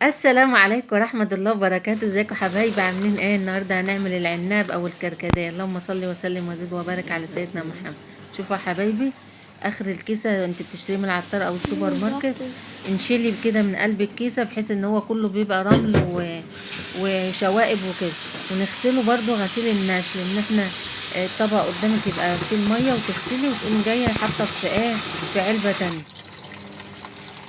السلام عليكم ورحمة الله وبركاته. ازيكم حبايبي؟ عاملين ايه؟ النهارده هنعمل العناب او الكركديه. اللهم صل وسلم وزد وبارك على سيدنا محمد. شوفوا يا حبايبي، اخر الكيسه انت بتشتريه من العطار او السوبر ماركت، انشلي كده من قلب الكيسه بحيث ان هو كله بيبقى رمل وشوائب وكده، ونغسله برضو غسيل الناش، لان احنا الطبق قدامك يبقى فيه الميه وتغسلي وتقومي جايه حاطه في في علبه تانية.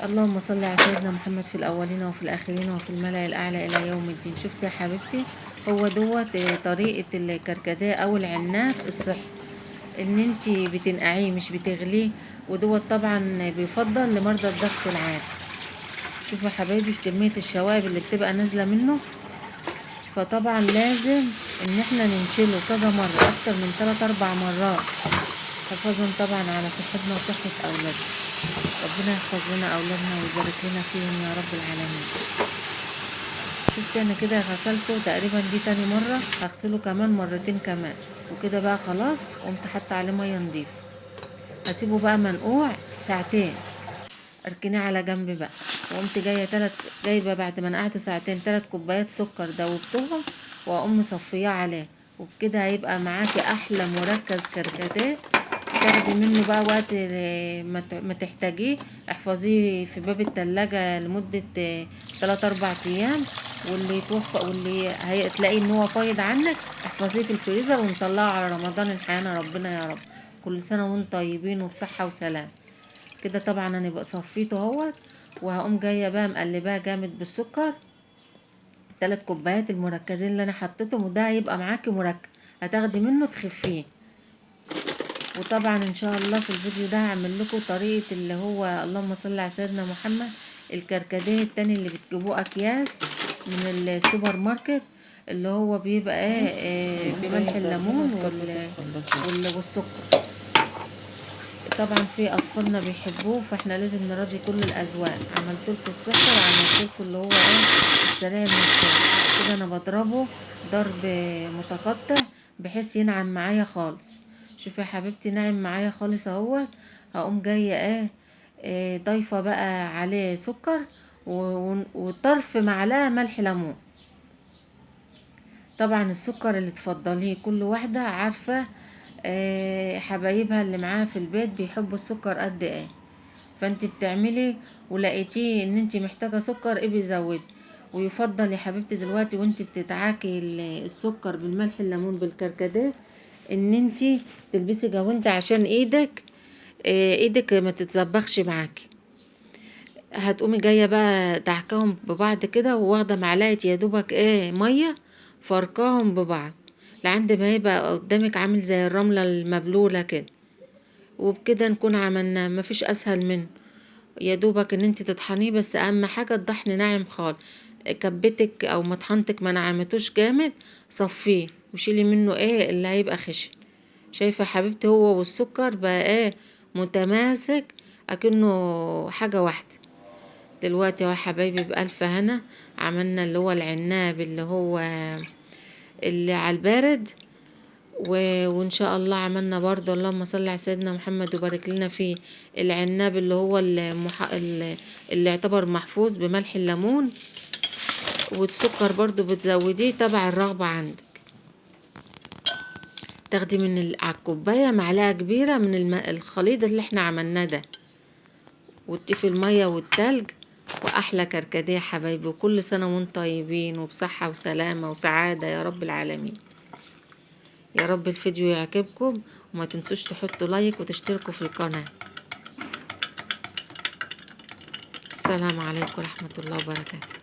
اللهم صل على سيدنا محمد في الأولين وفي الآخرين وفي الملأ الأعلى إلى يوم الدين. شفت يا حبيبتي؟ هو دوت طريقة الكركديه أو العناب الصحي، إن انتي بتنقعيه مش بتغليه، ودوت طبعا بيفضل لمرضى الضغط العالي. شوفوا يا حبايبي كمية الشوائب اللي بتبقى نازلة منه، فطبعا لازم إن احنا ننشله كذا مرة، أكتر من 3-4 مرات، حفاظا طبعا على صحتنا وصحة أولادنا. ربنا يحفظ لنا اولادنا ويبارك لنا فيهم يا رب العالمين. شفت انا كده غسلته تقريبا، دي تاني مره، هغسله كمان مرتين كمان، وكده بقى خلاص. قمت حاطه عليه ميه نضيفه، هسيبه بقى منقوع ساعتين، اركنيه على جنب بقى. وقمت جايبه بعد ما نقعته ساعتين 3 كوبايات سكر دوبتهم، واقوم مصفياه عليه، وبكده هيبقى معاكي احلى مركز كركديه. تاخدي منه بقى وقت ما تحتاجيه، احفظيه في باب التلاجة لمدة 3-4 ايام، واللي توفى واللي هتلاقي ان هو فايض عنك احفظيه في الفريزر ونطلعه على رمضان الحيانا ربنا يا رب. كل سنة وانتم طيبين وبصحة وسلام. كده طبعا انا بقى صفيته اهوت، وهقوم جايه بقى مقلباه جامد بالسكر. 3 كوبايات المركزين اللي انا حطيتهم، وده هيبقى معاكي مركز هتاخدي منه تخفيه. وطبعا ان شاء الله في الفيديو ده هعمل لكم طريقه اللي هو اللهم صل على سيدنا محمد الكركديه التاني اللي بتجيبوه اكياس من السوبر ماركت، اللي هو بيبقى بملح الليمون والسكر. طبعا في اطفالنا بيحبوه، فاحنا لازم نراضي كل الاذواق. عملت لكم السكر وعملت لكم اللي هو السريع المسلوق. كده انا بضربه ضرب متقطع بحيث ينعم معايا خالص. شوفي يا حبيبتي ناعم معايا خالص اهو. هقوم جايه ضايفه بقى عليه سكر وطرف معلقه ملح ليمون. طبعا السكر اللي تفضليه، كل واحده عارفه حبايبها اللي معاها في البيت بيحبوا السكر قد ايه. فانت بتعملي ولقيتيه ان انت محتاجه سكر بيزودي. ويفضل يا حبيبتي دلوقتي وانت بتدعكي السكر بالملح الليمون بالكركديه، ان انت تلبسي جوانت عشان ايدك ما تتزبخش معاكي. هتقومي جايه بقى دعكاهم ببعض كده، وواخده معلقه يا دوبك ميه، فركاهم ببعض لعند ما يبقى قدامك عامل زي الرمله المبلوله كده. وبكده نكون عملنا، مفيش اسهل منه. يا دوبك ان انت تطحنيه، بس اهم حاجه الطحن ناعم خالص. كبتك او مطحنتك ما نعمتوش جامد، صفيه وشيلي منه اللي هيبقى خشن. شايفه حبيبتي هو والسكر بقى متماسك اكنه حاجه واحده. دلوقتي يا حبايبي بألف هنا عملنا اللي هو العناب اللي على البارد، وان شاء الله عملنا برضه اللهم صل على سيدنا محمد وبارك لنا فيه العناب اللي هو اللي يعتبر محفوظ بملح الليمون. والسكر برضه بتزوديه تبع الرغبة عندك. تاخدي من على الكوباية معلقة كبيرة من الخليط اللي احنا عملناه ده، وتضيفي المية والتلج، واحلى كركديه حبايبي. وكل سنة وانتم طيبين وبصحة وسلامة وسعادة يا رب العالمين. يا رب الفيديو يعجبكم، وما تنسوش تحطوا لايك وتشتركوا في القناة. السلام عليكم ورحمة الله وبركاته.